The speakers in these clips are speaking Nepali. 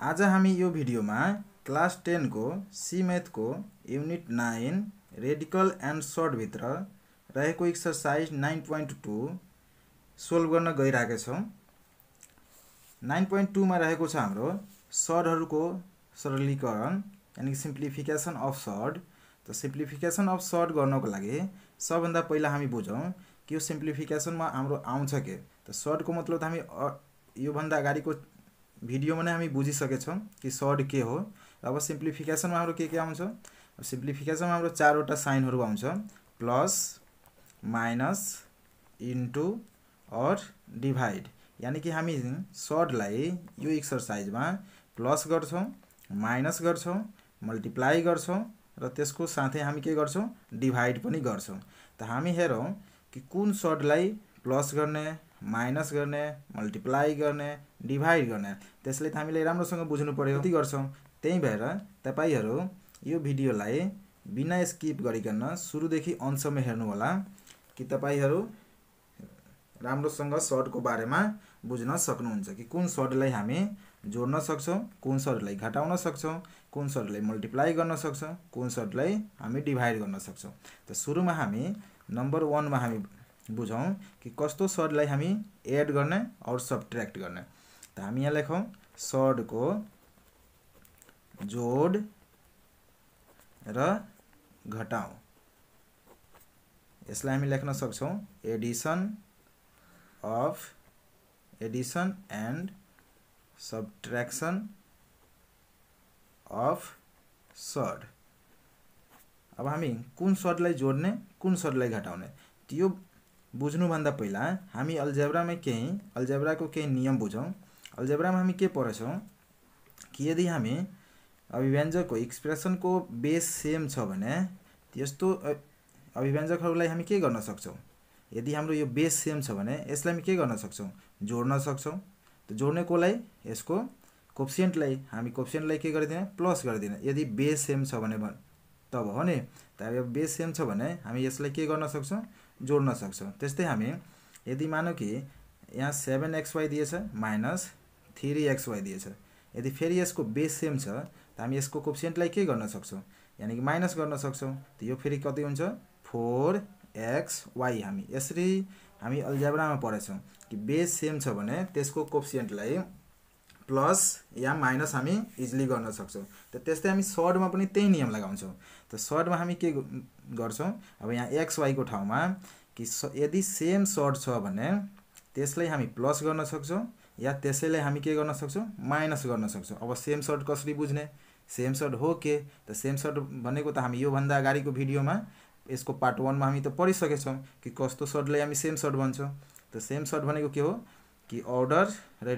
आज हामी यो भिडियोमा क्लास 10 को सी मैथ को युनिट 9 रेडिकल एन्ड सर्ट भित्र रहेको एक्सरसाइज 9.2 सोल्भ गर्न गइरहेका छौं। 9.2 मा रहेको छ हाम्रो सर्टहरुको सरलीकरण यानी सिम्प्लिफिकेसन अफ सर्ट। त सिम्प्लिफिकेसन अफ सर्ट गर्नको लागि सबभन्दा पहिला हामी बुझौं कि यो सिम्प्लिफिकेसनमा हाम्रो आउँछ के। त सर्टको मतलब त हामी यो भन्दा अगाडिको भिडियोमा नै हामी बुझिसकेछौं कि सर्ट के हो। अब सिम्प्लिफिकेसनमा हाम्रो के आउँछ। सिम्प्लिफिकेसनमा हाम्रो चारवटा साइनहरु आउँछ, प्लस माइनस इन्टु और डिभाइड। यानी कि हामी सर्टलाई यो एक्सरसाइजमा प्लस गर्छौं, माइनस गर्छौं, मल्टिप्लाई गर्छौं र त्यसको साथै हामी के गर्छौं डिभाइड पनि गर्छौं। त हामी हेरौं कि कुन सर्टलाई प्लस गर्ने, माइनस गर्ने, मल्टिप्लाई गर्ने, डिभाइड गर्ने, त्यसले त हामीले राम्रोसँग बुझ्नु पर्यो। कति गर्छौं त्यही भएर तपाईहरु यो भिडियोलाई बिना स्किप गरिकन सुरुदेखि अन्तसम्म हेर्नु होला कि तपाईहरु राम्रोसँग सर्टको बारेमा बुझ्न सक्नुहुन्छ कि कुन सर्टलाई हामी जोड्न सक्छौं, कुन सर्टलाई घटाउन सक्छौं, कुन सर्टलाई मल्टिप्लाई गर्न सक्छौं, कुन सर्टलाई हामी डिभाइड गर्न सक्छौं। त सुरुमा हामी नम्बर 1 मा हामी बुझौं कि कस्तो सर्टलाई हामी एड गर्ने और सबट्र्याक्ट गर्ने। त हामी यहाँ लेखौं सर्टको जोड र घटाउ। यसलाई हामी लेख्न सक्छौं एडिसन एन्ड सबट्र्याक्सन अफ सर्ट। अब हामी कुन सर्टलाई जोड्ने, कुन सर्टलाई घटाउने त्यो बुझ्नु भन्दा पहिला हामी अल्जेब्राको केही नियम बुझौं। अल्जेब्रामा हामी के पढेछौं कि यदि हामी अभिव्यञ्जकको एक्सप्रेसनको बेस सेम छ भने त्यस्तो अभिव्यञ्जकहरुलाई हामी के गर्न सक्छौं। यदि हाम्रो यो बेस सेम छ भने यसलाई हामी के गर्न सक्छौं जोड्न सक्छौं। त जोड्ने कोलाई यसको कोएफिसिएन्टलाई हामी कोएफिसिएन्टलाई के गरिदिने प्लस गरिदिने। यदि बेस सेम छ भने तब हो नि। त अब बेस सेम छ भने हामी यसलाई के गर्न सक्छौं जोड्न सक्छौं। त्यस्तै हामी यदि मानौ कि यहाँ 7xy दिएछ माइनस 3xy दिएछ, यदि फेरि यसको बेस सेम छ त हामी यसको कोएफिसिएन्टलाई के गर्न सक्छौं यानी कि माइनस गर्न सक्छौं। त यो फेरि कति हुन्छ 4xy। हामी यसरी हामी अल्जेब्रामा पढेछौं कि बेस सेम छ भने त्यसको कोएफिसिएन्टलाई प्लस या माइनस हामी इजिली गर्न सक्छौं। त त्यस्तै हामी सर्टमा पनि त्यही नियम लगाउँछौं। त सर्टमा हामी के गर्छौं अब यहाँ xy को ठाउँमा कि यदि सेम सर्ट छ भने त्यसलाई हामी प्लस गर्न सक्छौं या त्यसैलाई हामी के गर्न सक्छौं माइनस गर्न सक्छौं। अब सेम सर्ट कसरी बुझ्ने, सेम सर्ट हो के। त सेम सर्ट भनेको त हामी यो भन्दा अगाडिको भिडियोमा यसको पार्ट 1 मा हामी त पढिसकेछौं कि कस्तो सर्टलाई हामी सेम सर्ट भन्छौं। त सेम सर्ट भनेको के हो कि अर्डर र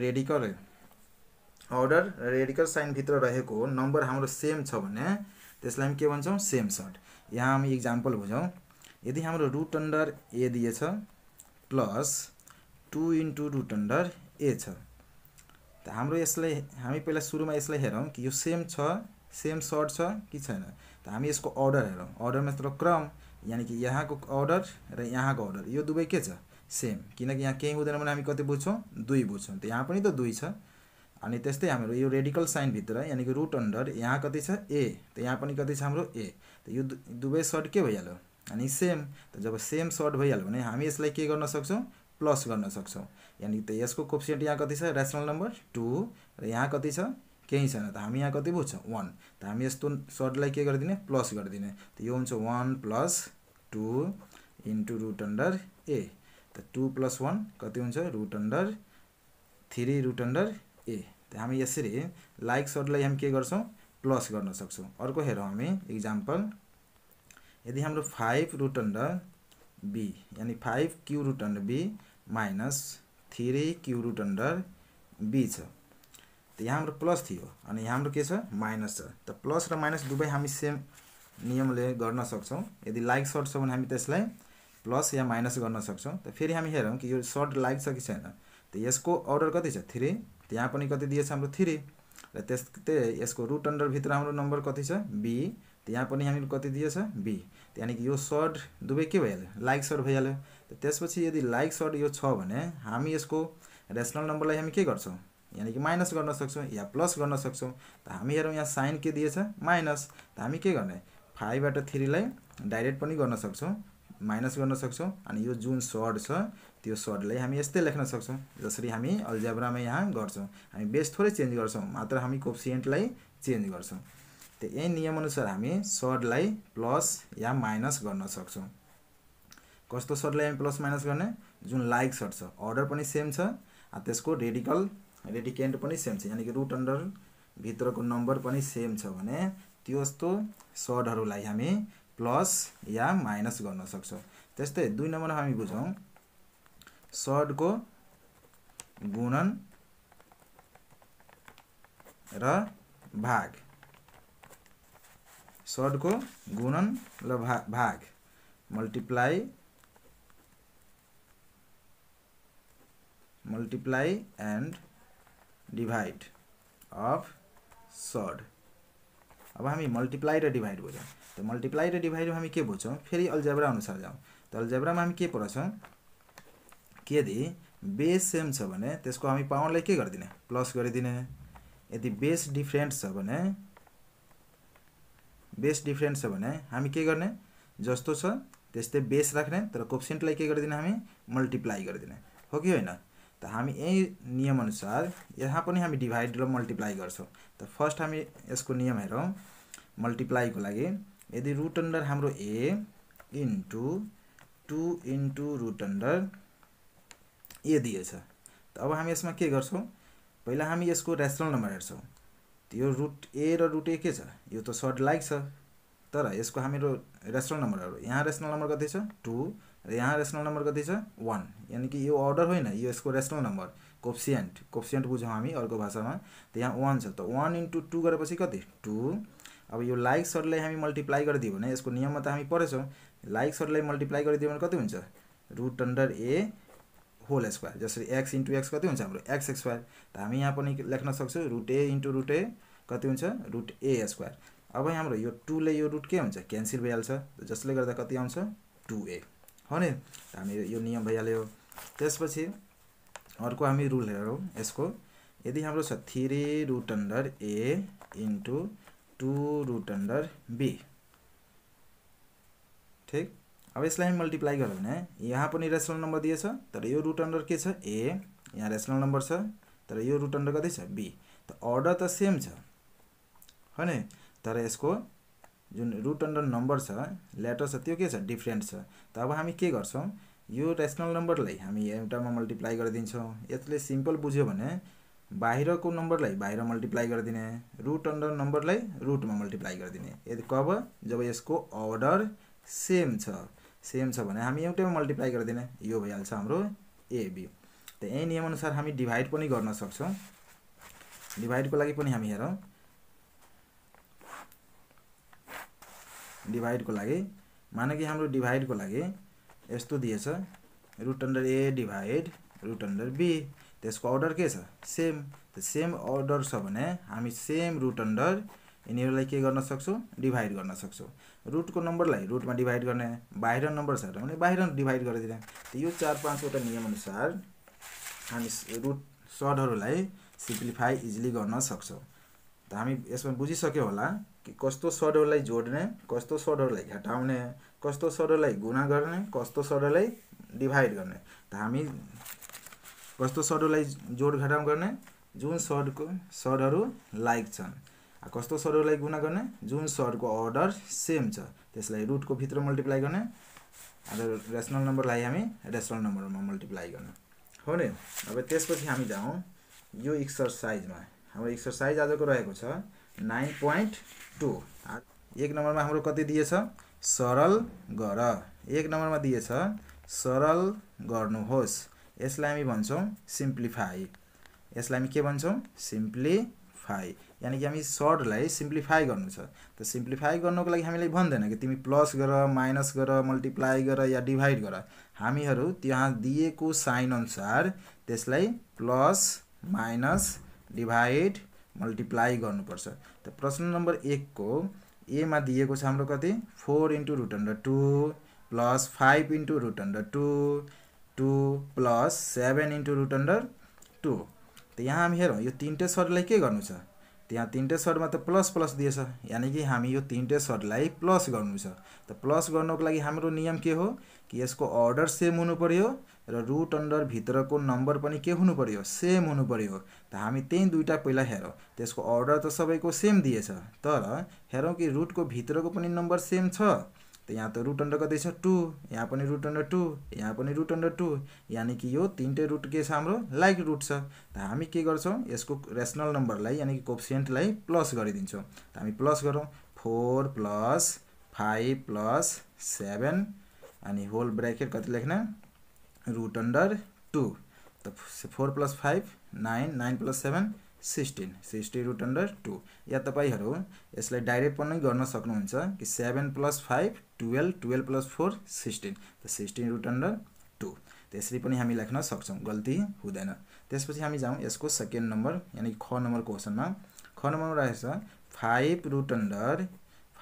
रेडिकल साइन भित्र रहेको नम्बर हाम्रो सेम छ भने त्यसलाई हामी के भन्छौं सेम सर्ट। यहाँ हामी एक्जाम्पल बुझौं। यदि हाम्रो रुट अन्डर a दिएछ plus 2 into root under a छ। त हाम्रो यसलाई हामी पहिला सुरुमा यसलाई हेरौं कि यो सेम सर्ट छ कि छैन। त हामी यसको अर्डर हेरौं। अर्डर मतलब क्रम यानी कि यहाँको अर्डर र यहाँको अर्डर यो दुवै के छ सेम। किनकि यहाँ केही हुँदैन भने हामी कति बुझ्छौं 2 बुझ्छौं। त यहाँ पनि त 2 छ। अनि त्यस्तै हाम्रो यो रेडिकल साइन भित्र यानी कि रुट अन्डर यहाँ कति छ a, त यहाँ पनि कति छ हाम्रो a। त यो दुवै सर्ट के भइहाल्यो अनि सेम। त जब सेम सर्ट भइहाल्यो भने हामी यसलाई के गर्न सक्छौं प्लस गर्न सक्छौं। यानी त यसको कोएफिसिएन्ट यहाँ कति छ रेशनल नम्बर 2 र यहाँ कति छ केही छैन। त हामी यहाँ कति बुझ्छौं 1। त हामी यस्तो सर्टलाई के गरिदिने प्लस गरिदिने। त यो हुन्छ 1 plus 2 into root under a। त 2 प्लस 1 कति हुन्छ root under 3 root under a। त हामी यसरी लाइक सर्टलाई हामी के गर्छौं प्लस गर्न सक्छौं। अर्को हेरौं हामी एक्जाम्पल। यदि हाम्रो 5 रुट अन्डर b यानी 5 cube root under b minus 3 cube root under b छ। त यहाँ हाम्रो प्लस थियो अनि यहाँ हाम्रो के छ माइनस छ। त प्लस र माइनस दुवै हामी सेम नियमले गर्न सक्छौं। यदि लाइक सर्ट छ भने हामी त्यसलाई प्लस या माइनस गर्न सक्छौं। त फेरि हामी हेरौं कि यो सर्ट लाइक छ कि छैन। त यसको अर्डर कति छ 3, त यहाँ पनि कति दिएछ हाम्रो 3 र त्यस्तै यसको रुट अन्डर भित्र हाम्रो नम्बर कति छ b, त यहाँ पनि हामी कति दिएछ b। त यानी कि यो सर्ट दुवै के भइहाल्यो लाइक सर्ट भइहाल्यो। त त्यसपछि यदि लाइक सर्ट यो छ भने हामी यसको रेशनल नम्बरलाई हामी के गर्छौं यानी कि माइनस गर्न सक्छौँ या प्लस गर्न सक्छौँ। त हामी हेरौँ यहाँ साइन के दिएछ माइनस, त हामी के गर्ने 5 बाट 3 लाई डाइरेक्ट पनि गर्न सक्छौँ, माइनस गर्न सक्छौँ। अनि यो जुन सर्ट छ त्यो सर्टलाई हामी यस्तै लेख्न सक्छौँ जसरी हामी अल्जेब्रामा यहाँ गर्छौँ। हामी बेस थोरै चेन्ज गर्छौँ, मात्र हामी कोफिसिएन्टलाई चेन्ज गर्छौँ। त यही नियम अनुसार हामी सर्टलाई प्लस या माइनस गर्न सक्छौँ। कस्तो सर्टलाई हामी प्लस माइनस गर्ने, जुन लाइक सर्ट छ अर्डर पनि सेम छ, त्यसको रेडिकेन्ट पनि सेम छ, यानी कि रुट अन्डर भित्रको नम्बर पनि सेम छ भने त्यस्तो सर्टहरूलाई हामी प्लस या माइनस गर्न सक्छौँ। त्यस्तै 2 नम्बरमा हामी बुझौँ सर्टको गुणन र भाग। सर्टको गुणन र भाग multiply and divide of surd. अब हामी मल्टिप्लाई र डिभाइड बुझौँ। त मल्टिप्लाई र डिभाइड हामी के बुझ्छौँ, फेरि अल्जेब्रा अनुसार जाउँ। त अल्जेब्रामा हामी के पढ्छौँ कि यदि बेस सेम छ भने त्यसको हामी पावरलाई के गरिदिने, प्लस गरिदिने। यदि बेस डिफ्रेन्ट छ भने हामी के गर्ने, जस्तो छ त्यस्तै बेस राख्ने, तर कोफिसिएन्टलाई के गरिदिने हामी मल्टिप्लाई गरिदिने, हो कि होइन। त हामी यही नियम अनुसार यहाँ पनि हामी डिभाइड र मल्टिप्लाई गर्छौँ। त फर्स्ट हामी यसको नियम हेरौँ। मल्टिप्लाईको लागि यदि रुट अन्डर हाम्रो a into 2 into root under a दिएछ, त अब हामी यसमा के गर्छौँ, पहिला हामी यसको रेसनल नम्बर हेर्छौँ। त्यो रुट a र रुट a के छ, यो त सर्ट लाइक छ, तर यसको हाम्रो रेसनल नम्बरहरू, यहाँ रेसनल नम्बर कति छ 2 र यहाँ रेसनल नम्बर कति छ 1, यानी कि यो अर्डर होइन, यो यसको रेसनल नम्बर कोफिसिएन्ट बुझौँ हामी अर्को भाषामा। त यहाँ 1 छ, त 1 इन्टु 2 गरेपछि कति 2। अब यो लाइक सर्टलाई हामी मल्टिप्लाई गरिदियो भने यसको नियममा त हामी पढेछौँ, लाइक सर्टलाई मल्टिप्लाई गरिदियो भने कति हुन्छ root under a whole square, जसरी x इन्टु x कति हुन्छ हाम्रो x स्क्वायर। त हामी यहाँ पनि लेख्न सक्छौँ root a into root a कति हुन्छ रुट a स्क्वायर। अब हाम्रो यो 2 ले यो रुट के हुन्छ क्यान्सल भइहाल्छ, जसले गर्दा कति आउँछ 2a हो नि। हामी यो नियम भइहाल्यो। त्यसपछि अर्को हामी रुल हेरौँ यसको। यदि हाम्रो छ 3 root under a into 2 root under b, ठिक। अब यसलाई हामी मल्टिप्लाई गऱ्यो भने यहाँ पनि रेसनल नम्बर दिएछ, तर यो रुट अन्डर के छ a, यहाँ रेसनल नम्बर छ, तर यो रुट अन्डर कति छ b। त अर्डर त सेम छ हो नि, तर यसको जुन रुट अन्डर नम्बर छ लेटर छ त्यो के छ डिफ्रेन्ट छ। त अब हामी के गर्छौँ, यो रेसनल नम्बरलाई हामी एउटामा मल्टिप्लाई गरिदिन्छौँ। यसले सिम्पल बुझ्यो भने बाहिरको नम्बरलाई बाहिर मल्टिप्लाई गरिदिने, रुट अन्डर नम्बरलाई रुटमा मल्टिप्लाई गरिदिने। यदि कब, जब यसको अर्डर सेम छ भने हामी एउटैमा मल्टिप्लाई गरिदिने, यो भइहाल्छ हाम्रो ab। त यही नियम अनुसार हामी डिभाइड पनि गर्न सक्छौँ। डिभाइडको लागि पनि हामी हेरौँ। डिभाइडको लागि माने कि हाम्रो डिभाइडको लागि यस्तो दिएछ root under a divide root under b, त्यसको अर्डर के छ सेम। त सेम अर्डर छ भने हामी सेम रुट अन्डर यिनीहरूलाई के गर्न सक्छौँ डिभाइड गर्न सक्छौँ। रुटको नम्बरलाई रुटमा डिभाइड गर्ने, बाहिर नम्बर छ भने बाहिर डिभाइड गरिदिने। त यो 4-5 वटा नियम अनुसार हामी रुट सर्टहरूलाई सिम्प्लिफाई इजिली गर्न सक्छौँ। त हामी यसमा बुझिसक्यो होला कि कस्तो सर्टहरूलाई जोड्ने, कस्तो सर्टहरूलाई घटाउने, कस्तो सर्टहरूलाई गुणा गर्ने, कस्तो सर्टहरूलाई डिभाइड गर्ने। त हामी कस्तो सर्टहरूलाई जोड घटाउ गर्ने, जुन सर्टहरू लाइक छन्, कस्तो सर्टहरूलाई गुणा गर्ने, जुन सर्टको अर्डर सेम छ त्यसलाई रुटको भित्र मल्टिप्लाई गर्ने, र रेसनल नम्बरलाई हामी रेसनल नम्बरमा मल्टिप्लाई गर्ने हो नि। अब त्यसपछि हामी जाउँ यो एक्सरसाइजमा। हाम्रो एक्सरसाइज आजको रहेको छ 9.2। 1 नम्बरमा हाम्रो कति दिएछ सरल गर, 1 नम्बरमा दिएछ सरल गर्नुहोस्। यसलाई हामी भन्छौँ सिम्प्लिफाई। यसलाई हामी के भन्छौँ सिम्प्लिफाई, यानी कि हामी सर्टलाई सिम्प्लिफाई गर्नु छ। त सिम्प्लिफाई गर्नको लागि हामीलाई भन्दैन कि तिमी प्लस गर, माइनस गर, मल्टिप्लाई गर या डिभाइड गर। हामीहरू त्यहाँ दिएको साइन अनुसार त्यसलाई प्लस माइनस डिभाइड मल्टिप्लाई गर्नुपर्छ। त प्रश्न नम्बर 1 को a मा दिएको छ हाम्रो कति 4 into root under 2 plus 5 into root under 2 plus 7 into root under 2। त यहाँ हामी हेरौँ यो तीनटै सर्टलाई के गर्नु छ, त्यहाँ तीनटै सर्टमा त प्लस प्लस दिएछ, यानी कि हामी यो तीनटै सर्टलाई प्लस गर्नु छ। त प्लस गर्नको लागि हाम्रो नियम के हो कि यसको अर्डर सेम हुनु पर्यो र रुट अन्डर भित्रको नम्बर पनि के हुनु पर्यो, सेम हुनु पर्यो। त हामी त्यही दुईटा पहिला हेरौँ। त्यसको अर्डर त सबैको सेम दिएछ, तर हेरौँ कि रुटको भित्रको पनि नम्बर सेम छ। त यहाँ त रुट अन्डर कति छ 2, यहाँ पनि रुट अन्डर 2, यहाँ पनि रुट अन्डर 2, यानी कि यो तीनटै रुट के छ हाम्रो लाइक रुट छ। त हामी के गर्छौँ, यसको रेसनल नम्बरलाई यानी कि कोएफिसिएन्टलाई प्लस गरिदिन्छौँ। त हामी प्लस गरौँ 4 + 5 + 7 अनि होल ब्रैकेट कति लेख्ने रुट अन्डर 2। त 4 + 5 9, 9 + 7 16, 60 रुट अन्डर 2। या तपाईहरु यसलाई डाइरेक्ट पनि गर्न सक्नुहुन्छ कि 7 + 5 12, 12 + 4 16, त 16 रुट अन्डर 2। त्यसरी पनि हामी लेख्न सक्छौं, गल्ती हुँदैन। त्यसपछि हामी जाउँ यसको सेकेन्ड नम्बर यानी ख नम्बर क्वेशनमा। ख नम्बरमा रहेछ 5 root under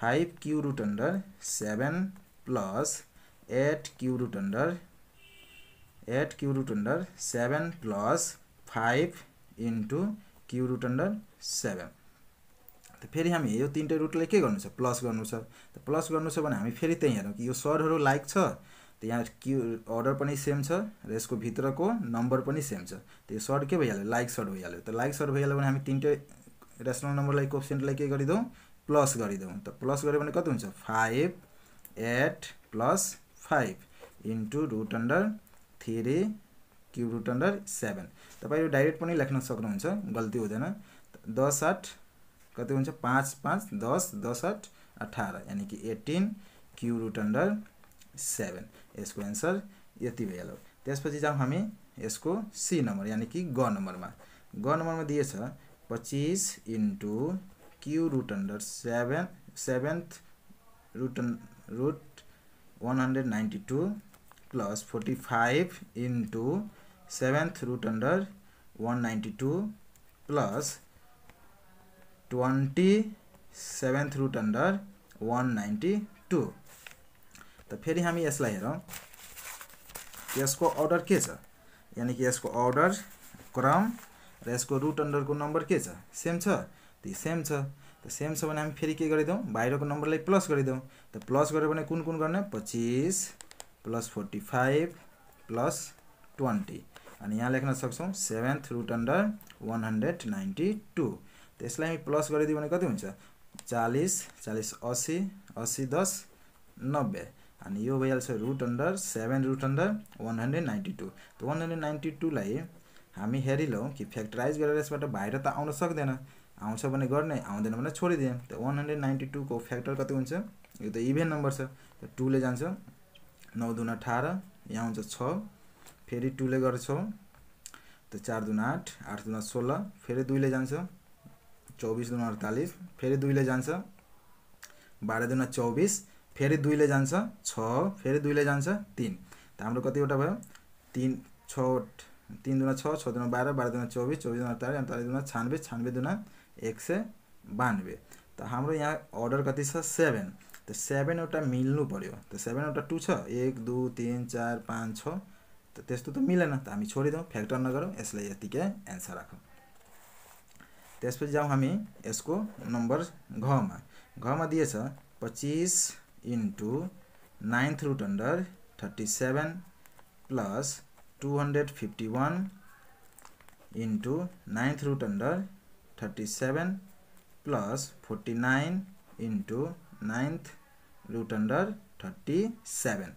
5 cube root under 7 + 8 cube root under 7 + 5 * cube root under 7। त फेरि हामी यो तीनटै रुटलाई के गर्नु छ, प्लस गर्नु छ। त प्लस गर्नु छ भने हामी फेरि त्यही हेरौँ कि यो सर्टहरु लाइक छ, त यहाँ क्यू अर्डर पनि सेम छ र यसको भित्रको नम्बर पनि सेम छ। त यो सर्ट के भइहाल्यो, लाइक सर्ट भइहाल्यो। त लाइक सर्ट भइहाल्यो भने हामी तीनटै रेसनल नम्बरलाई कोएफिसिएन्टलाई के गरिदौँ, प्लस गरिदौँ। त प्लस गर्यो भने कति हुन्छ 5 8 + 5 * root under 3 cube root under 7। तपाईहरु डाइरेक्ट पनि लेख्न सक्नुहुन्छ, गल्ती हुँदैन। 10 8 कति हुन्छ 5 5 10 10 8 18, यानी कि 18 क्यू रुट अन्डर 7। यसको आन्सर यति भइहाल्यो। त्यसपछि जाउँ हामी यसको सी नम्बर यानी कि ग नम्बरमा। ग नम्बरमा दिएछ 25 * cube root under 7 7th root 192 + 45 * 7th root under 192 + 27th root under 192। त फेरि हामी यसलाई हेरौँ, यसको अर्डर के छ, यानी कि यसको अर्डर क्रम र यसको रुट अन्डरको नम्बर के छ, सेम छ। त सेम छ, त सेम छ भने हामी फेरि के गरिदौँ, बाहिरको नम्बरलाई प्लस गरिदौँ। त प्लस गर्यो भने कुन कुन गर्ने 25 + 45 + 20, अनि यहाँ लेख्न सक्छौं 7th रुट अन्डर 192। त्यसलाई हामी प्लस गरिदियो भने कति हुन्छ 40 40 80 80 10 90, अनि यो भइहाल्छ रुट अन्डर 7 रुट अन्डर 192। त 192 लाई हामी हेरिलौं कि फ्याक्टराइज गरेर यसबाट बाहिर त आउन सक्दैन, आउँछ भने गर्ने, आउँदैन भने छोडिदियौं। त 192 को फ्याक्टर कति हुन्छ, यो त इभेन नम्बर छ, त 2 ले जान्छ 9 दूना 18, यहाँ हुन्छ 6, फेरि 2 ले गर्छौं त 4 दूना 8, 8 दूना 16, फेरि 2 ले जान्छ 24 दूना 48, फेरि 2 ले जान्छ 12 दूना 24, फेरि 2 ले जान्छ 6, फेरि 2 ले जान्छ 3। त हाम्रो कतिवटा भयो 3 6 3 दूना 6, 6 दूना 12, 12 दूना 24, 24 दूना 48, 48 दूना 96, 96 दूना 192। त हाम्रो यहाँ अर्डर कति छ 7। त 7 वटा मिल्नु पर्यो। त 7 वटा 2 छ, 1 2 3 4 5 6, त त्यस्तो त मिलेन, त हामी छोडिदौं, फ्याक्टर नगरौं, यसलाई यतिकै आन्सर राखौं। त्यसपछि जाउँ हामी यसको नम्बर घ मा दिएछ 25 * 9th root under 37 + 251 * 9th root under 37 + 49 * 9th root under 37।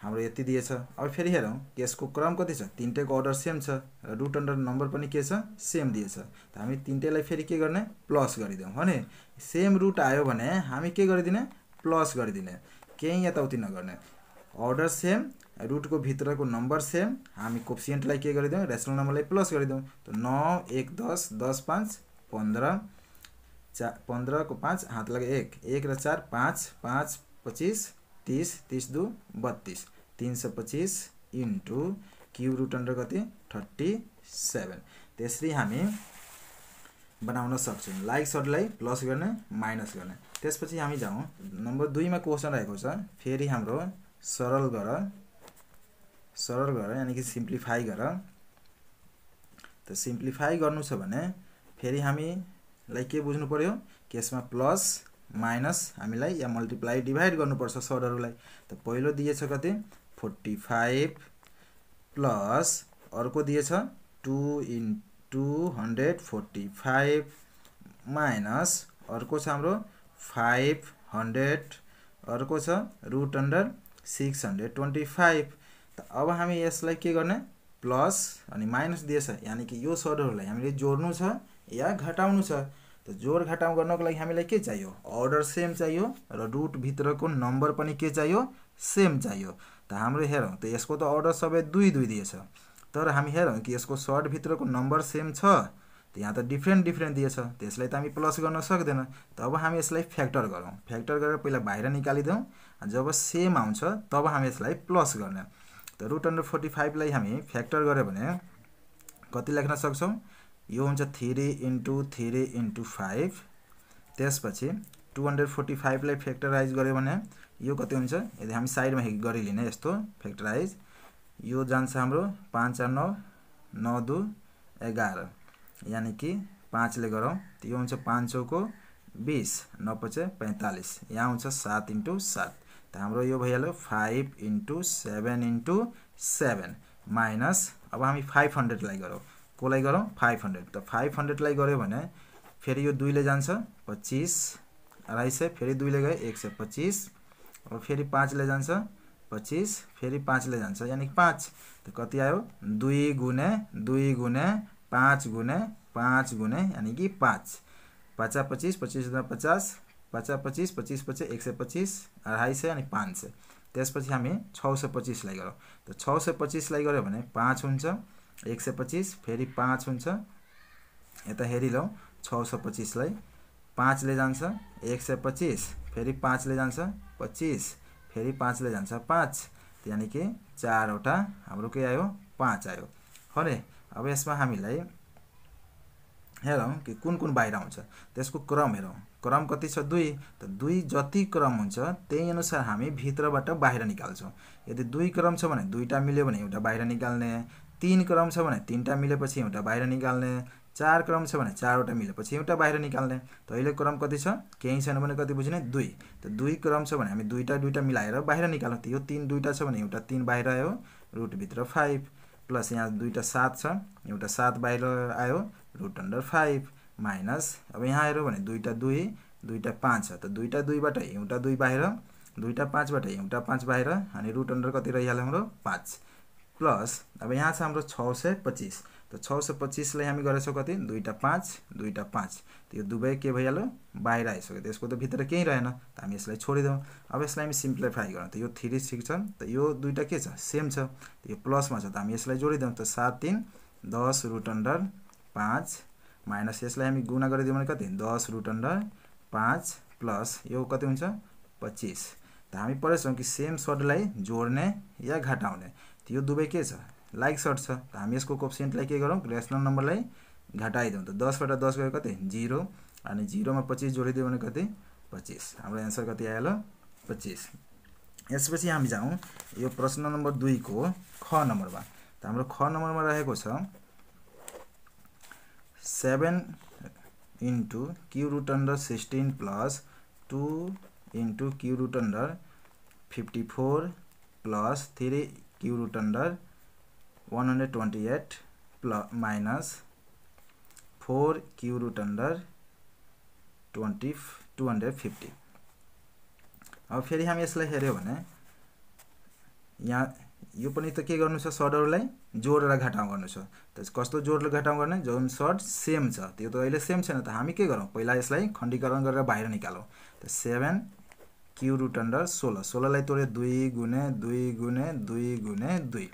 हाम्रो यति दिएछ। अब फेरि हेरौं कि यसको क्रम कति छ, तीनटैको अर्डर सेम छ र रुट अन्डर नम्बर पनि के छ, सेम दिएछ। त हामी तीनटैलाई फेरि के गर्ने, प्लस गरिदियौं भने सेम रुट आयो भने हामी के गरिदिने, प्लस गरिदिने, केही यताउति नगर्ने। अर्डर सेम, रुटको भित्रको नम्बर सेम, हामी कोएफिसिएन्टलाई के गरिदियौं, रेसनल नम्बरलाई प्लस गरिदियौं। त 9 1 10 10 5 15 15 को 5 हात लगे 1 1 र 4 5 5 25 30 30 2 32, 325 * क्यू रुट अन्डर कति 37। त्यसरी हामी बनाउन सक्छौं, लाइक सर्टलाई प्लस गर्ने, माइनस गर्ने। त्यसपछि हामी जाउँ नम्बर 2 मा क्वेशन रहेको छ, फेरि हाम्रो सरल गर यानी कि सिम्प्लिफाई गर। त सिम्प्लिफाई गर्नु छ भने फेरि हामीलाई के बुझ्नु पर्यो कि यसमा प्लस माइनस हामीलाई या मल्टिप्लाई डिभाइड गर्नुपर्छ सर्टहरुलाई। त पहिलो दिएछ कति 45 प्लस अर्को दिएछ 2 into 145 माइनस अर्को छ हाम्रो 500 अर्को छ रुट अन्डर 625। त अब हामी यसलाई के गर्ने प्लस अनि माइनस दिएछ यानी कि यो सर्टहरुलाई हामीले जोड्नु छ या घटाउनु छ। त जोड घटाउ गर्नको लागि हामीलाई के चाहियो अर्डर सेम चाहियो र रुट भित्रको नम्बर पनि के चाहियो सेम चाहियो। त हाम्रो हेरौं त यसको त अर्डर सबै 2 2 दिएछ तर हामी हेरौं कि यसको सर्ट भित्रको नम्बर सेम छ त यहाँ त डिफरेन्ट दिएछ त्यसलाई त हामी प्लस गर्न सक्दैन। त अब हामी यसलाई फ्याक्टर गरौं फ्याक्टर गरेर पहिला बाहिर निकालिदेऊ जब सेम आउँछ तब हामी यसलाई प्लस गर्ने। त रुट अन्डर 45 लाई हामी फ्याक्टर गरे भने कति लेख्न सक्छौं यो हुन्छ 3 into 3 into 5 त्यसपछि 245 लाई फ्याक्टराइज गरे भने यो कति हुन्छ यदि हामी साइडमा गरिलिने यस्तो फ्याक्टराइज यो जान्छ हाम्रो 5 4 9 9 2 11 यानी कि 5 ले गरौं त यो हुन्छ 5 चौको 20 9 5 45 यहाँ हुन्छ 7 into 7 त हाम्रो यो भइहाल्यो 5 into 7 into 7 माइनस अब हामी 500 लाई गरौं कोलाई गरौं 500 त 500 लाई गर्यो भने फेरि यो 2 ले जान्छ 25 250 फेरि 2 ले गए 125 अब फेरि 5 ले जान्छ 25 फेरि 5 ले जान्छ यानी 5 त कति आयो 2 गुणे 2 गुणे 5 गुणे 5 गुणे यानी कि 5 50 25 25 50 50 25 25 25 125 250 अनि 500 त्यसपछि हामी 625 लाई गरौं त 625 लाई गर्यो भने 5 हुन्छ 125 फेरि 5 हुन्छ यता हेरिलौ 625 लाई 5 ले जान्छ 125 फेरि 5 ले जान्छ 25 फेरि 5 ले जान्छ 5 यानी कि 4 वटा हाम्रो के आयो 5 आयो। हरे अब यसमा हामीलाई हेरौं कि कुन बाहिर आउँछ त्यसको क्रम हेरौं क्रम कति छ 2 त 2 जति क्रम हुन्छ त्यही अनुसार हामी भित्रबाट बाहिर निकाल्छौं। यदि 2 क्रम छ भने दुईटा मिल्यो भने एउटा बाहिर निकाल्ने 3 क्रम छ भने 3टा मिलेपछि एउटा बाहिर निकाल्ने 4 क्रम छ भने 4 वटा मिलेपछि एउटा बाहिर निकाल्ने। त अहिले क्रम कति छ केही छैन भने कति बुझ्ने 2 त 2 क्रम छ भने हामी दुईटा मिलाएर बाहिर निकाल्नु त यो 3 दुईटा छ भने एउटा 3 बाहिर आयो रुट भित्र 5 प्लस यहाँ दुईटा 7 छ एउटा 7 बाहिर आयो रुट अन्डर 5 माइनस अब यहाँ हेर्यो भने दुईटा 2 दुईटा 5 छ त दुईटा 2 बाट एउटा 2 बाहिर दुईटा 5 बाट एउटा 5 बाहिर अनि रुट अन्डर कति रहिहाल्यो हाम्रो 5 प्लस अब यहाँ छ हाम्रो 625 त 625 लाई हामी गरेछौ कति दुईटा 5 दुईटा 5 त यो दुबै के भइहाल्यो बाहिर आइसक्यो त्यसको त भित्र केही रहेन त हामी यसलाई छोडिदेऊ। अब यसलाई हामी सिम्प्लिफाई गरौँ त यो 3 6 छ त यो दुईटा के छ सेम छ त यो प्लसमा छ त हामी यसलाई जोडिदेऊ त 7 3 10 रुट अन्डर 5 माइनस यसलाई हामी गुणा गरिदियौ भने कति 10 रुट अन्डर 5 प्लस यो कति हुन्छ 25 त हामी पढेछौं कि सेम सर्टलाई जोड्ने या घटाउने त यो दुबै के छ लाइक सर्ट छ त हामी यसको कोएफिसिएन्टलाई के गरौँ रेशनल नम्बरलाई घटाइदिउँ त 10 बाट 10 गयो कति 0 अनि 0 मा 25 जोडिदियो भने कति 25 हाम्रो आन्सर कति आयो 25। यसपछि हामी जाउँ यो प्रश्न नम्बर 2 को ख नम्बरमा त हाम्रो ख नम्बरमा रहेको छ 7 into q root under 16 plus 2 into q root under 54 plus 3 q root under 128 plus minus 4 q root under 250। अब फेरि हामी यसलाई हेर्यो भने यहाँ यो पनि त के गर्नु छ सर्टहरुलाई जोडेर घटाउ गर्नु छ त कस्तो जोडेर घटाउ गर्ने जुन सर्ट सेम छ त्यो त अहिले सेम छैन त हामी के गरौँ पहिला यसलाई खण्डीकरण गरेर बाहिर निकालौं त 7 q root under 16 16 लाई तोड्यो 2 गुणे 2 गुणे 2 गुणे 2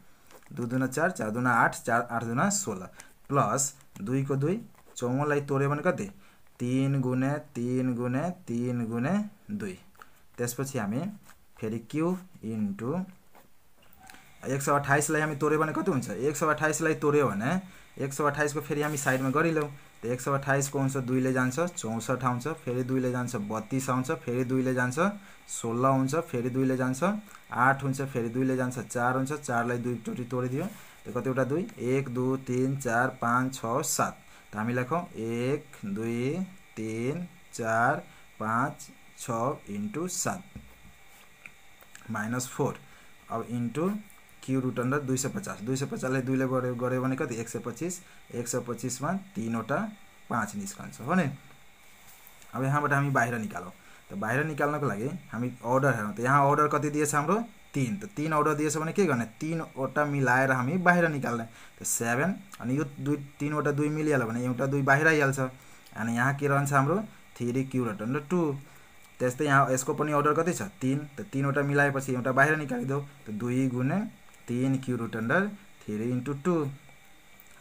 2 दुना 4 4 दुना 8 4 8 दुना 16 प्लस 2 को 2 54 लाई तोड्यो भने कति 3 गुणे 3 गुणे 3 गुणे 2 त्यसपछि हामी फेरि q इन्टु 128 लाई हामी तोड्यो भने कति हुन्छ 128 लाई तोड्यो भने 128 को फेरि हामी साइडमा गरिलौ त 128 को हुन्छ 2 ले जान्छ 64 आउँछ फेरि 2 ले जान्छ 32 आउँछ फेरि 2 ले जान्छ 16 हुन्छ फेरि 2 ले जान्छ 8 हुन्छ फेरि 2 ले जान्छ 4 हुन्छ 4 लाई 2 चोटी तोडिदियो त्यो कतिवटा 2 1 2 3 4 5 6 7 त हामी लेखौं 1 2 3 4 5 6 इन्टु 7 -4 अब इन्टु क्यू रुट अन्डर 250 250 ले 2 ले गरे भने कति 125 125 मा 3 वटा 5 निस्कन्छ हो नि। अब यहाँबाट हामी बाहिर निकालौं त बाहिर निकाल्नको लागि हामी अर्डर हेरौं त यहाँ अर्डर कति दिएछ हाम्रो 3 त 3 अर्डर दिएछ भने के गर्ने 3 वटा मिलाएर हामी बाहिर निकाल्ने त 7 अनि यो 3 वटा 2 मिलिहाल्यो भने एउटा 2 बाहिर आइहाल्छ अनि यहाँ के रहन्छ हाम्रो 3 क्यू रुट अन्डर 2 त्यस्तै यहाँ यसको पनि अर्डर कति छ 3 त 3 वटा मिलाएपछि एउटा बाहिर निकालिदेऊ त 2 गुणे 3 cube root under 3 into 2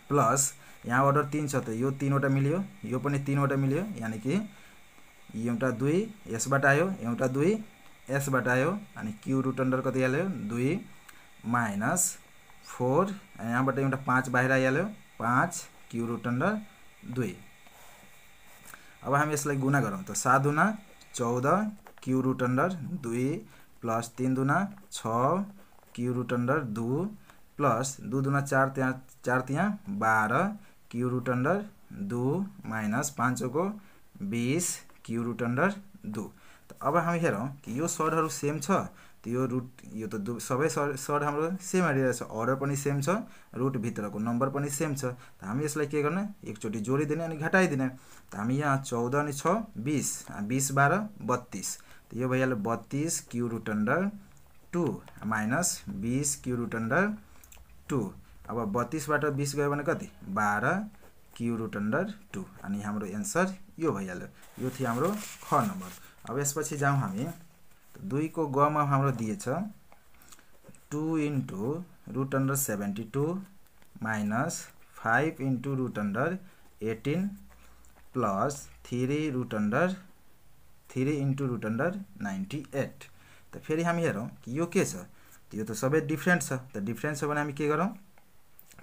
plus यहाँ अर्डर 3 छ त यो 3 वटा मिल्यो यो पनि 3 वटा मिल्यो यानी कि एउटा 2 यसबाट आयो एउटा 2 यसबाट आयो अनि क्यू रुट अन्डर कति आयो 2 माइनस 4 यहाँबाट एउटा 5 बाहिर आइहाल्यो 5 क्यू रुट अन्डर 2। अब हामी यसलाई गुणा गरौँ त 7 दुना 14 क्यू रुट अन्डर 2 प्लस 3 दुना 6 क्यू रुट अन्डर 2 प्लस 2 दुना 4 त्यहाँ 12 क्यू रुट अन्डर 2 माइनस 5 को 20 क्यू रुट अन्डर 2। त अब हामी हेरौं कि यो सर्टहरु सेम छ त यो रुट यो त सबै सर्ट हाम्रो सेम आइरहेछ अर्डर पनि सेम छ रुट भित्रको नम्बर पनि सेम छ त हामी यसलाई के गर्ने एकचोटी जोडिदिने अनि घटाइदिने त हामी यहाँ 14 अनि 6 20 20 12 32 त यो भइहाल्यो 32 cube root under 2 minus 20 cube root under 2। अब 32 बाट 20 गयो भने कति 12 क्यू रुट अन्डर 2 अनि हाम्रो आन्सर यो भइहाल्यो यो थियो हाम्रो ख नम्बर। अब यसपछि जाउँ हामी 2 को ग मा हाम्रो दिएछ 2 into root under 72 minus 5 into root under 18 plus 3 root under 3 into root under 98। त फेरि हामी हेरौं कि यो के छ यो त सबै डिफरेन्ट छ त डिफरेन्ट छ भने हामी के गरौं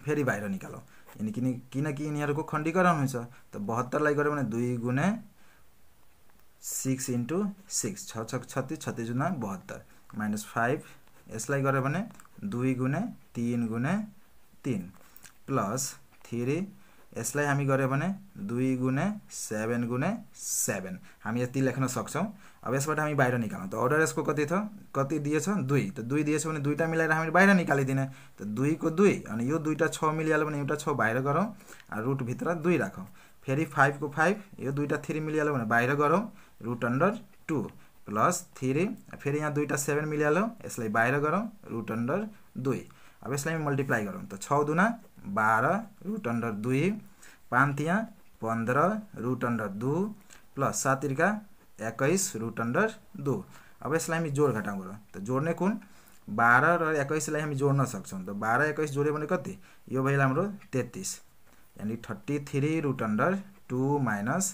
फेरि बाहिर निकालौं किनकि यिनीहरुको खण्डीकरण हुन्छ त 72 लाई गर्यो भने 2 गुणे 6 इन्टु 6 6 6 36 36 गुना 72 माइनस 5 यसलाई गर्यो भने 2 गुणे 3 गुणे 3 प्लस 3 यसलाई हामी गर्यो भने 2 गुणे 7 गुणे 7 हामी यति लेख्न सक्छौं। अब यसबाट हामी बाहिर निकाल्नु त अर्डर यसको कति दिएछ 2 त 2 दिएछ भने दुईटा मिलाएर हामी बाहिर निकालिदिने त 2 को 2 अनि यो दुईटा 6 मिलिहाल्यो भने एउटा 6 बाहिर गरौँ र रुट भित्र 2 राखौं फेरि 5 को 5 यो दुईटा 3 मिलिहाल्यो भने बाहिर गरौँ रुट अन्डर 2 प्लस 3 फेरि यहाँ दुईटा 7 मिलिहाल्यो यसलाई बाहिर गरौँ रुट अन्डर 2। अब यसलाई मल्टिप्लाई गरौँ त 6 दुना 12 रुट अन्डर 2 5 त्यहाँ 15 रुट अन्डर 2 प्लस 7 तिरका 21 रुट अन्डर 2। अब यसलाई हामी जोड घटाउ गरौँ त जोड्ने कुन 12 र 21 लाई हामी जोड्न सक्छौं त 12 21 जोड्यो भने कति यो भइला हाम्रो 33 यानी 33 root under 2 minus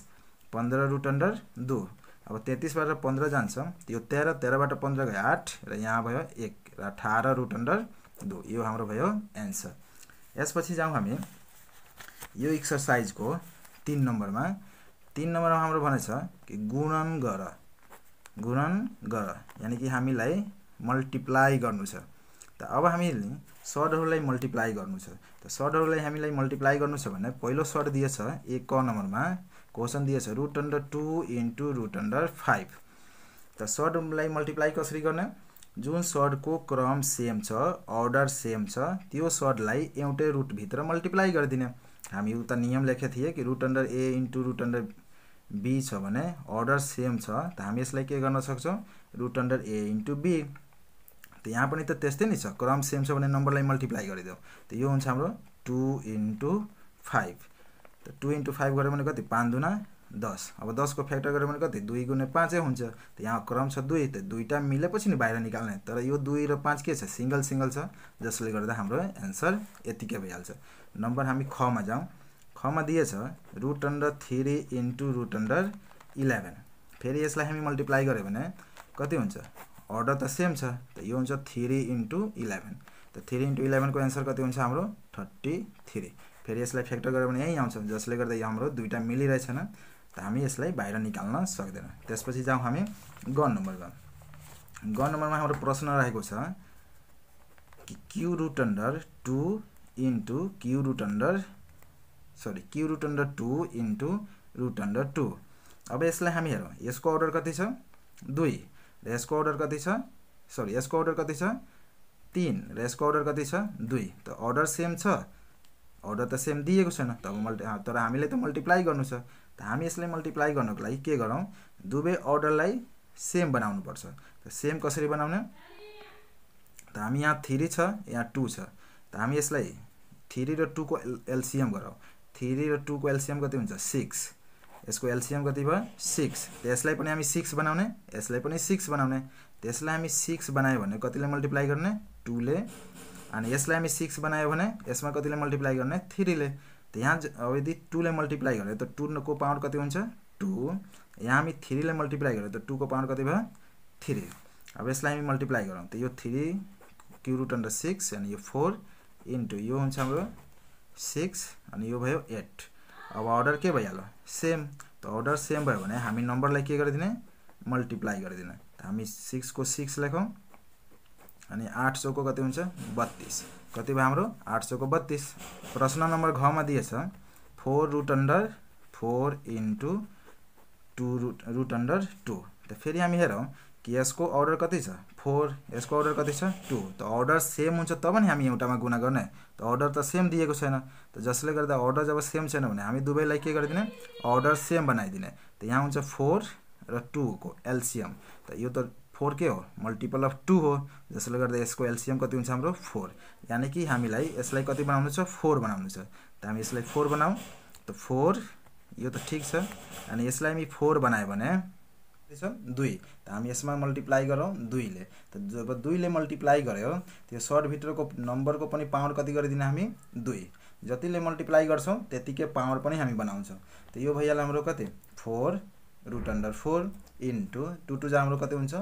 15 root under 2। अब 33 बाट 15 जान्छ यो 13 13 बाट 15 गयो 8 र यहाँ भयो 1 र 18 रुट अन्डर 2 यो हाम्रो भयो आन्सर। यसपछि जाउँ हामी यो एक्सरसाइज को 3 नम्बरमा हाम्रो भनेछ कि गुणन गर यानी कि हामीलाई मल्टिप्लाई गर्नु छ त अब हामीले सर्टहरुलाई मल्टिप्लाई गर्नु छ त सर्टहरुलाई हामीलाई मल्टिप्लाई गर्नु छ भने पहिलो सर्ट दिएछ 1 क नम्बरमा क्वेशन दिएछ root under 2 into root under 5 त सर्टलाई मल्टिप्लाई कसरी गर्ने जुन सर्टको क्रम सेम छ अर्डर सेम छ त्यो सर्टलाई एउटै रुट भित्र मल्टिप्लाई गरिदिने हामी उता नियम लेखे थिए कि root under a into root under b छ भने अर्डर सेम छ त हामी यसलाई के गर्न सक्छौं root under a into b त यहाँ पनि त त्यस्तै नै छ क्रम सेम छ भने नम्बरलाई मल्टिप्लाई गरिदेऊ त यो हुन्छ हाम्रो 2 इन्टु 5 त 2 इन्टु 5 गर्यो भने कति 5 दुना 10 अब 10 को फ्याक्टर गर्यो भने कति 2 गुणे 5 हुन्छ त यहाँ क्रम छ 2 त दुईटा मिलेपछि नि बाहिर निकाल्ने तर यो 2 र 5 के छ सिंगल छ जसले गर्दा हाम्रो आन्सर यतिकै भइहाल्छ। नम्बर हामी ख मा जाउँ ख मा दिएछ root under 3 into root under 11 फेरि यसलाई हामी मल्टिप्लाई गर्यो भने कति हुन्छ अर्डर त सेम छ त यो हुन्छ 3 इन्टु 11 त 3 इन्टु 11 को आन्सर कति हुन्छ हाम्रो 33 फेरि यसलाई फ्याक्टर गर्यो भने यही आउँछ जसले गर्दा यो हाम्रो दुईटा मिलिरहेछन् त हामी यसलाई बाहिर निकाल्न सक्दैन। त्यसपछि जाउँ हामी ग नम्बरमा हाम्रो प्रश्न रहेको छ कि cube root under 2 into cube root under cube root under 2 into root under 2। अब यसलाई हामी हेरौँ, यसको अर्डर कति छ 2 र यसको अर्डर कति छ यसको अर्डर कति छ 3 र यसको अर्डर कति छ 2। त अर्डर सेम छ, अर्डर त सेम दिएको छैन तर हामीले त मल्टिप्लाई गर्नु छ। त हामी यसलाई मल्टिप्लाई गर्नको लागि के गरौँ, दुवै अर्डरलाई सेम बनाउनु पर्छ। त सेम कसरी बनाउने, त हामी यहाँ 3 छ यहाँ 2 छ, त हामी यसलाई 3 र 2 को एलसीएम गरौँ। 3 र 2 को एलसीएम कति हुन्छ 6, यसको एलसीएम कति भयो 6। त यसलाई पनि हामी 6 बनाउने, यसलाई पनि 6 बनाउने। त यसलाई हामी 6 बनायो भने कतिले मल्टिप्लाई गर्ने 2 ले, अनि यसलाई हामी 6 बनायो भने यसमा कतिले मल्टिप्लाई गर्ने 3 ले। त यहाँ अब यदि 2 ले मल्टिप्लाई गरे त 2 को पावर कति हुन्छ 2, यहाँ हामी 3 ले मल्टिप्लाई गरे त 2 को पावर कति भयो 3। अब यसलाई हामी मल्टिप्लाई गरौँ त यो 3 क्यु रुट अन्डर 6 अनि यो 4 इन्टु यो हुन्छ हाम्रो 6 अनि यो भयो 8। अब अर्डर के भइहाल्यो सेम। त अर्डर सेम भयो भने हामी नम्बरलाई के गरिदिने मल्टिप्लाई गरिदिने। त हामी 6 को 6 लेखौँ अनि 8 चौको कति हुन्छ 32। कति भयो हाम्रो 8 चौको 32। प्रश्न नम्बर घ मा दिएछ 4 root under 4 into 2 root under 2। त फेरि हामी हेरौँ कि यसको अर्डर कति छ 4, यसको अर्डर कति छ 2। त अर्डर सेम हुन्छ तब नि हामी एउटामा गुणा गर्ने। त अर्डर त सेम दिएको छैन, त जसले गर्दा अर्डर जब सेम छैन भने हामी दुवैलाई के गरिदिने अर्डर सेम बनाइदिने। त यहाँ हुन्छ 4 र 2 को एलसीएम। त यो त 4 के हो मल्टिपल अफ 2 हो, जसले गर्दा यसको एलसीएम कति हुन्छ हाम्रो 4। यानी कि हामीलाई यसलाई कति बनाउनु छ 4 बनाउनु छ। त हामी यसलाई 4 बनाऊ। त 4 यो त ठिक छ, अनि यसलाई हामी 4 बनायो भने 2। त हामी यसमा मल्टिप्लाई गरौँ 2 ले। त जब 2 ले मल्टिप्लाई गर्यो त्यो सर्ट भित्रको नम्बरको पनि पावर कति गरिदिने हामी 2। जतिले मल्टिप्लाई गर्छौँ त्यतिकै पावर पनि हामी बनाउँछौँ। त यो भइहाल्यो हाम्रो कति 4 रुट अन्डर 4 इन्टु 2 2 जा हाम्रो कति हुन्छ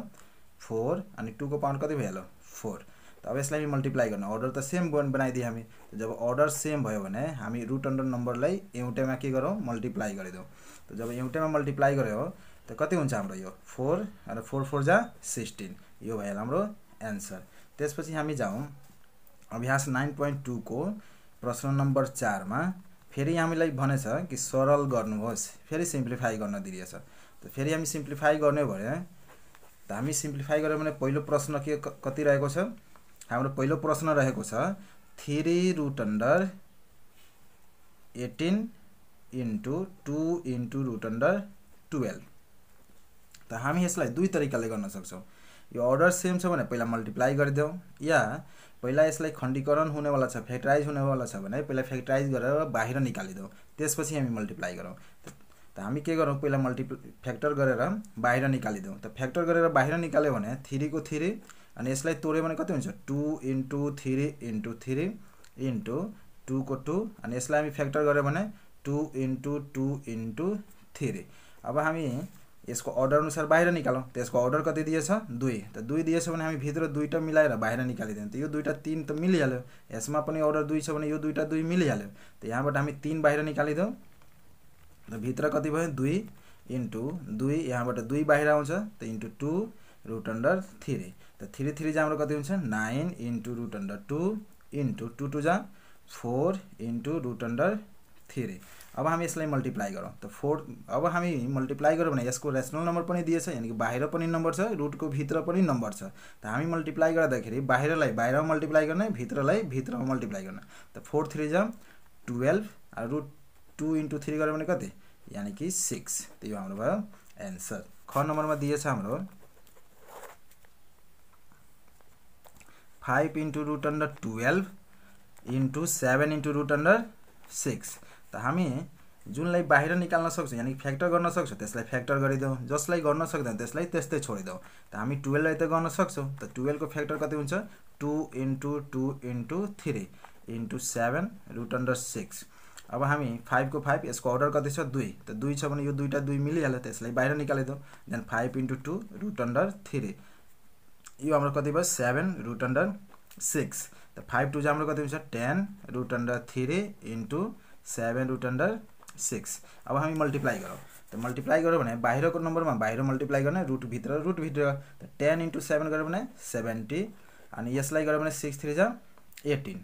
4 अनि 2 को पावर कति भइहाल्यो 4। त अब यसलाई मल्टिप्लाई गर्न अर्डर त सेम बनाइदिए हामी। जब अर्डर सेम भयो भने हामी रुट अन्डर नम्बरलाई एउटैमा के गरौँ मल्टिप्लाई गरिदिउँ। त जब एउटैमा मल्टिप्लाई गर्यो त कति हुन्छ हाम्रो यो 4 र 4 4 जा 16। यो भइहाल्यो हाम्रो एन्सर। त्यसपछि हामी जाउँ अभ्यास 9.2 को प्रश्न नम्बर 4 मा। फेरि हामीलाई भनेछ कि सरल गर्नुहोस्, फेरि सिम्प्लिफाई गर्न दिइएछ। त फेरि हामी सिम्प्लिफाई गर्ने भने त हामी सिम्प्लिफाई गर्यो भने पहिलो प्रश्न के कति रहेको छ हाम्रो पहिलो प्रश्न रहेको छ 3 root under 18 into 2 into root under 12। त हामी यसलाई दुई तरिकाले गर्न सक्छौँ। यो अर्डर सेम छ भने पहिला मल्टिप्लाई गरिदेऊ, या पहिला यसलाई खण्डीकरण हुनेवाला छ फ्याक्टराइज हुनेवाला छ भने पहिला फ्याक्टराइज गरेर बाहिर निकालिदेऊ, त्यसपछि हामी मल्टिप्लाई गरौँ। त हामी के गरौँ पहिला फ्याक्टर गरेर बाहिर निकालिदेऊ। त फ्याक्टर गरेर बाहिर निकाल्यो भने 3 को 3 अनि यसलाई तोड्यो भने कति हुन्छ 2 इन्टु 3 इन्टु 3 इन्टु 2 को 2 अनि यसलाई हामी फ्याक्टर गर्यो भने 2 इन्टु 2 इन्टु 3। अब हामी यसको अर्डर अनुसार बाहिर निकालौँ। त यसको अर्डर कति दिएछ 2। त 2 दिएछ भने हामी भित्र दुईटा मिलाएर बाहिर निकालिदियौँ। त यो दुईटा 3 त मिलिहाल्यो, यसमा पनि अर्डर 2 छ भने यो दुईटा 2 मिलिहाल्यो। त यहाँबाट हामी 3 बाहिर निकालिदियौँ। त भित्र कति भयो 2 इन्टु 2, यहाँबाट 2 बाहिर आउँछ त इन्टु 2 रुट अन्डर 3। त 3 3 जा हाम्रो कति हुन्छ 9 इन्टु रुट अन्डर 2 इन्टु 2 2 जा 4 इन्टु रुट अन्डर 3। अब हामी यसलाई मल्टिप्लाई गरौँ। त 4 अब हामी मल्टिप्लाई गऱ्यो भने यसको रेसनल नम्बर पनि दिएछ, यानी कि बाहिर पनि नम्बर छ रुटको भित्र पनि नम्बर छ। त हामी मल्टिप्लाई गर्दाखेरि बाहिरलाई बाहिरमा मल्टिप्लाई गर्ने, भित्रलाई भित्रमा मल्टिप्लाई गर्ने। त 4 3 जा 12 और रुट 2 इन्टु 3 गऱ्यो भने कति यानी कि 6। त यो हाम्रो भयो एन्सर। ख नम्बरमा दिएछ हाम्रो 5 into root under 12 into 7 into root under 6। त हामी जुनलाई बाहिर निकाल्न सक्छौँ यानी फ्याक्टर गर्न सक्छौँ त्यसलाई फ्याक्टर गरिदेऊ, जसलाई गर्न सक्दैन त्यसलाई त्यस्तै छोडिदेऊ। त हामी 12 लाई त गर्न सक्छौँ। त 12 को फ्याक्टर कति हुन्छ 2 into 2 into 3 into 7 root under 6। अब हामी 5 को 5 यसको अर्डर कति छ 2। त 2 छ भने यो दुईटा 2 मिलिहाल्यो, त्यसलाई बाहिर निकालिदेऊ। देन 5 इन्टु 2 रुट अन्डर 3, यो हाम्रो कति भयो 7 रुट अन्डर 6। त 5 2 जा हाम्रो कति हुन्छ 10 root under 3 into 7 root under 6। अब हामी मल्टिप्लाई गरौँ। त मल्टिप्लाई गऱ्यो भने बाहिरको नम्बरमा बाहिर मल्टिप्लाई गर्ने, रुट भित्र। त 10 इन्टु 7 गऱ्यो भने 70 अनि यसलाई गऱ्यो भने 6 3 जा 18।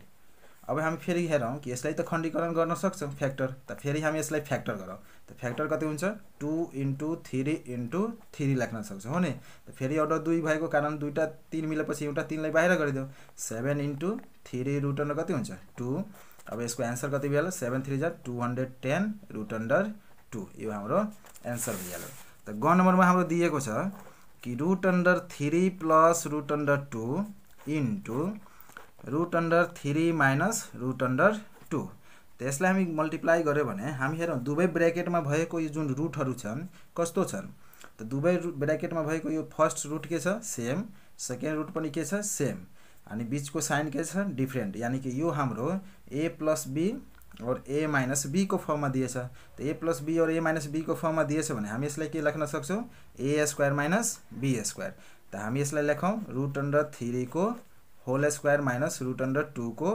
अब हामी फेरि हेरौँ कि यसलाई त खण्डीकरण गर्न सक्छौँ फ्याक्टर, त फेरि हामी यसलाई फ्याक्टर गरौँ। त फ्याक्टर कति हुन्छ 2 × 3 × 3 लेख्न सक्छौँ हो नि। त फेरि अर्डर 2 भएको कारण दुईटा 3 मिलेपछि एउटा 3 लाई बाहिर गरिदेऊ। 7 × 3 रुट अन्डर कति हुन्छ 2। अब यसको एन्सर कति भइहाल्यो 7 3 जा 210 रुट अन्डर 2 यो हाम्रो एन्सर भइहाल्यो। त ग नम्बरमा हाम्रो दिएको छ कि root under 3 plus root under 2 into root under 3 minus root under 2। त यसलाई हामी मल्टिप्लाई गर्यो भने हामी हेरौँ दुवै ब्र्याकेटमा भएको यो जुन रुटहरू छन् कस्तो छन्। त दुवै ब्र्याकेटमा भएको यो फर्स्ट रुट के छ सेम, सेकेन्ड रुट पनि के छ सेम, अनि बीचको साइन के छ डिफरेन्ट, यानी कि यो हाम्रो a प्लस b और a माइनस b को फर्ममा दिएछ। त a प्लस b और a माइनस b को फर्ममा दिएछ भने हामी यसलाई के लेख्न सक्छौँ a square minus b square. त हामी यसलाई लेखौँ रुट अन्डर 3 को whole square minus root under 2 को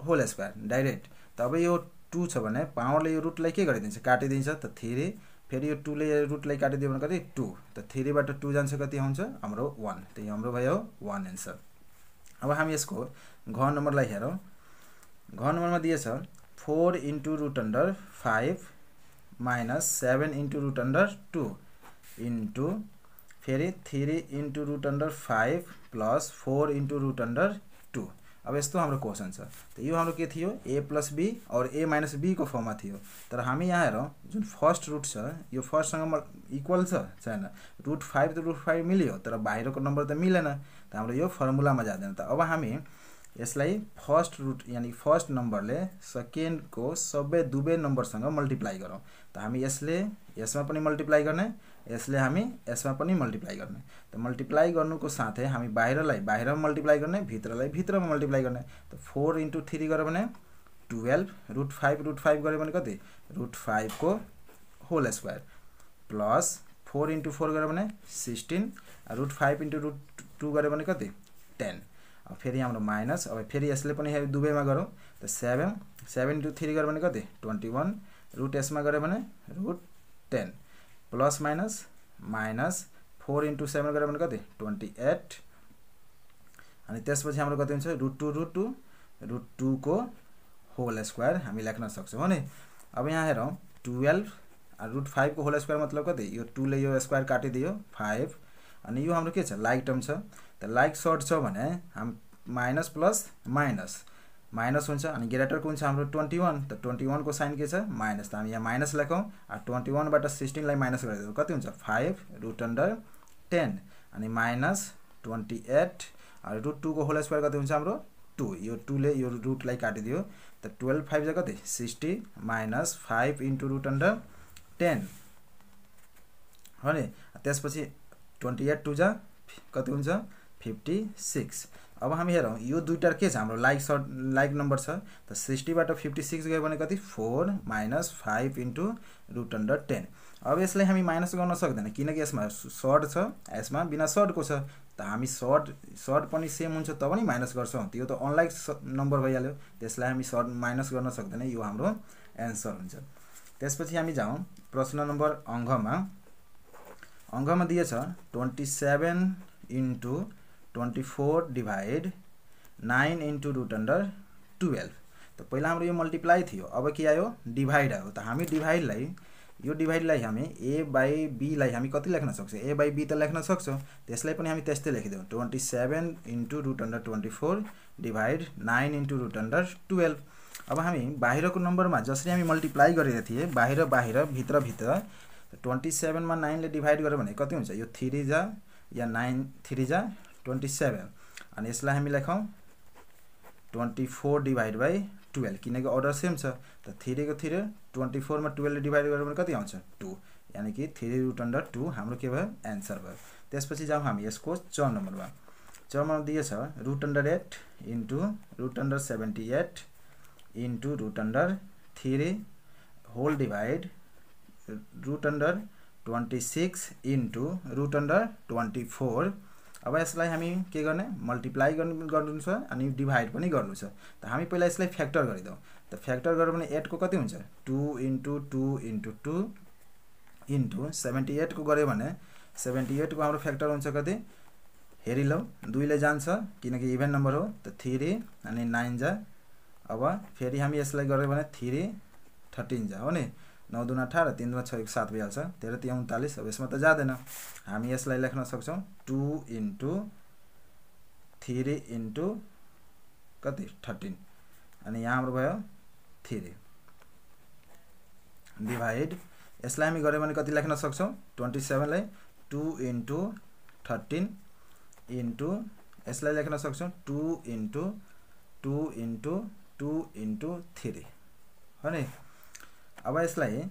होल स्क्वायर डाइरेक्ट। त अब यो 2 छ भने पावरले यो रुटलाई के गरिदिन्छ काटिदिन्छ। त 3 फेरि यो 2 ले रुटलाई काटिदियो भने कति 2। त 3 बाट 2 जान्छ कति हुन्छ हाम्रो 1। त यो हाम्रो भयो 1 एन्सर। अब हामी यसको घ नम्बरलाई हेरौँ। घ नम्बरमा दिएछ 4 × root under 5 minus 7 × root under 2 into फेरि 3 × root under 5 plus 4 × root under 2। अब यस्तो हाम्रो क्वेसन छ। त यो हाम्रो के थियो a प्लस b और a माइनस b को फर्ममा थियो। तर हामी यहाँ हेरौँ जुन फर्स्ट रुट छ यो फर्स्टसँग इक्वल छ छैन। रुट 5 त रुट 5 मिल्यो तर बाहिरको नम्बर त मिलेन। त हाम्रो यो फर्मुलामा जाँदैन। त अब हामी यसलाई फर्स्ट रुट यानी फर्स्ट नम्बरले सेकेन्डको सबै दुवै नम्बरसँग मल्टिप्लाई गरौँ। त हामी यसले यसमा पनि मल्टिप्लाई गर्ने, यसले हामी यसमा पनि मल्टिप्लाई गर्ने। त मल्टिप्लाई गर्नुको साथै हामी बाहिरलाई बाहिरमा मल्टिप्लाई गर्ने, भित्रलाई भित्रमा मल्टिप्लाई गर्ने। त 4 × 3 गर्यो भने 12 रुट 5 गर्यो भने कति रुट 5 को होल स्क्वायर प्लस 4 × 4 गर्यो भने 16 रुट 5 × रुट 2 गर्यो भने कति 10। अब फेरि हाम्रो माइनस, अब फेरि यसले पनि दुवैमा गरौँ। त 7 × 3 गर्यो भने कति 21 रुट यसमा गर्यो भने रुट 10 प्लस माइनस माइनस 4 × 7 गर्यो भने कति 28 अनि त्यसपछि हाम्रो कति हुन्छ रुट 2 को होल स्क्वायर हामी लेख्न सक्छौँ हो नि। अब यहाँ हेरौँ 12 रुट 5 को होल स्क्वायर मतलब कति यो 2 ले यो स्क्वायर काटिदियो 5 अनि यो हाम्रो के छ लाइक टर्म छ। त लाइक सर्ट छ भने हम माइनस प्लस माइनस माइनस हुन्छ अनि ग्रेटरको हुन्छ हाम्रो 21। त 21 को साइन के छ माइनस। त हामी यहाँ माइनस लेखौँ। 21 बाट 16 लाई माइनस गरिदियो कति हुन्छ 5 रुट अन्डर 10 अनि माइनस 28 अनि रुट 2 को होल स्क्वायर कति हुन्छ हाम्रो 2। यो 2 ले यो रुटलाई काटिदियो। त 12 5 जा कति 60 माइनस 5 × रुट अन्डर 10 हो नि। त्यसपछि 28 2 जा कति हुन्छ 56। अब हामी हेरौँ यो दुईटा के छ हाम्रो लाइक नम्बर छ। त 60 बाट 56 गयो भने कति 4 माइनस 5 × रुट अन्डर 10। अब यसलाई हामी माइनस गर्न सक्दैन किनकि यसमा सर्ट छ यसमा बिना सर्टको छ। त हामी सर्ट पनि सेम हुन्छ त पनि माइनस गर्छौँ। त्यो त अनलाइक नम्बर भइहाल्यो त्यसलाई हामी सर्ट माइनस गर्न सक्दैन। यो हाम्रो एन्सर हुन्छ। त्यसपछि हामी जाउँ प्रश्न नम्बर अङ्कमा। अङ्कमा दिएछ 27 × 24 डिभाइड 9 × रुट अन्डर 12। त पहिला हाम्रो यो मल्टिप्लाई थियो अब के आयो डिभाइड आयो। त हामी डिभाइडलाई हामी a/b लाई हामी कति लेख्न सक्छौँ a/b त लेख्न सक्छौँ। त्यसलाई पनि हामी त्यस्तै लेखिदिउँ 27 × root under 24 divide 9 × root under 12। अब हामी बाहिरको नम्बरमा जसरी हामी मल्टिप्लाई गरेका थिए बाहिर भित्र 27 मा 9 ले डिभाइड गर्यो भने कति हुन्छ यो 3 जा या 9 3 जा 27 अनि यसलाई हामी लेखौँ 24 डिभाइड बाइ 12 किनकि अर्डर सेम छ। त 3 को 3 24 मा 12 ले डिभाइड गर्यो भने कति आउँछ 2 यानी कि 3 रुट अन्डर 2 हाम्रो के भयो एन्सर भयो। त्यसपछि जाउँ हामी यसको 4 नम्बरमा। 4 मा दिएछ root under 8 × root under 78 × root under 3 whole divide root under 26 × root under 24। अब यसलाई हामी के गर्ने मल्टिप्लाई गर्नु छ अनि डिभाइड पनि गर्नु छ। त हामी पहिला यसलाई फ्याक्टर गरिदिउँ। त फ्याक्टर गर्यो भने 8 को कति हुन्छ 2 × 2 × 2 × 78 को गर्यो भने 78 को हाम्रो फ्याक्टर हुन्छ कति हेरिलौ 2 ले जान्छ किनकि इभेन नम्बर हो। त 3 अनि 9 जा अब फेरि हामी यसलाई गऱ्यो भने 3 13 जा हो नि 9 दूना 18 3 दूना 6 7 भइहाल्छ 13 3 39 अब यसमा त जाँदैन हामी यसलाई लेख्न सक्छौं 2 into 3 into कति 13 अनि यहाँ हाम्रो भयो 3 डिभाइड यसलाई हामी गऱ्यो भने कति लेख्न सक्छौं 27 लाई 2 into 13 into यसलाई लेख्न सक्छौं 2 into 2 into 2 into 3 हो नि अब यसलाई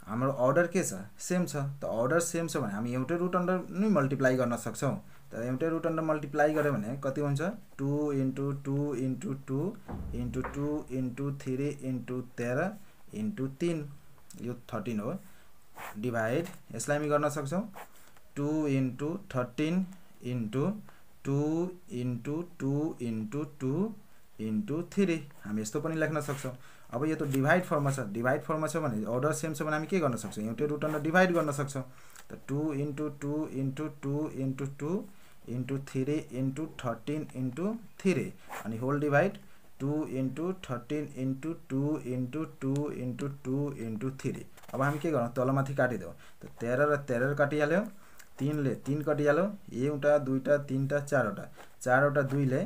हाम्रो अर्डर के छ सेम छ त अर्डर सेम छ भने हामी एउटै रुट अन्डर नै मल्टिप्लाई गर्न सक्छौं त एउटै रुट अन्डर मल्टिप्लाई गर्यो भने कति हुन्छ 2 into 2 into 2 into 2 into 3 into 13 into 3 यो 13 हो डिभाइड यसलाई हामी गर्न सक्छौं 2 into 13 into 2 into 2 into 2 into 3 हामी यस्तो पनि लेख्न सक्छौं अब यो त डिभाइड फर्ममा छ डिभाइड फर्ममा छ भने अर्डर सेम छ भने हामी के गर्न सक्छौं एउटै रुट अन्डर डिभाइड गर्न सक्छौं त 2 into 2 into 2 into 2 into 3 into 13 into 3 अनि whole divide 2 into 13 into 2 into 2 into 2 into 3 अब हामी के गर्छौं तलमाथि काटिदेऊ त 13 र 13 काटिहाल्यो 3 ले 3 कटिहाल्यो एउटा दुईटा तीनटा चारवटा चारवटा 2 ले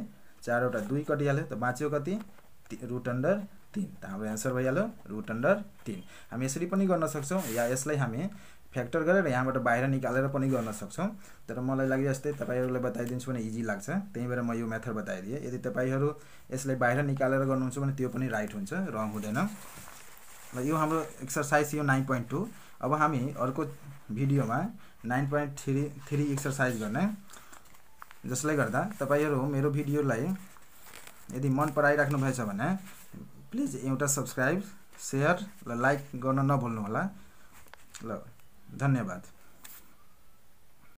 चारवटा 2 कटिहाल्यो त बाँच्यो कति रुट अन्डर 3 त हाम्रो आन्सर भइहाल्यो रुट अन्डर 3 हामी यसरी पनि गर्न सक्छौं या यसलाई हामी फ्याक्टर गरेर यहाँबाट बाहिर निकालेर पनि गर्न सक्छौं तर मलाई लागि जस्तै तपाईहरुलाई बताइदिन्छु भने इजी लाग्छ त्यही भएर म यो मेथड बताइदिए यदि तपाईहरु यसलाई बाहिर निकालेर गर्नुहुन्छ भने त्यो पनि राइट हुन्छ रङ हुँदैन ल यो हाम्रो एक्सरसाइज यो 9.2 अब हामी अर्को भिडियोमा 9.3 एक्सरसाइज गर्ने जसले गर्दा तपाईहरु मेरो भिडियोलाई यदि मन पराइराख्नु भएछ भने प्लिज एउटा सब्स्क्राइब शेयर र लाइक गर्न नभुल्नु होला ल धन्यवाद।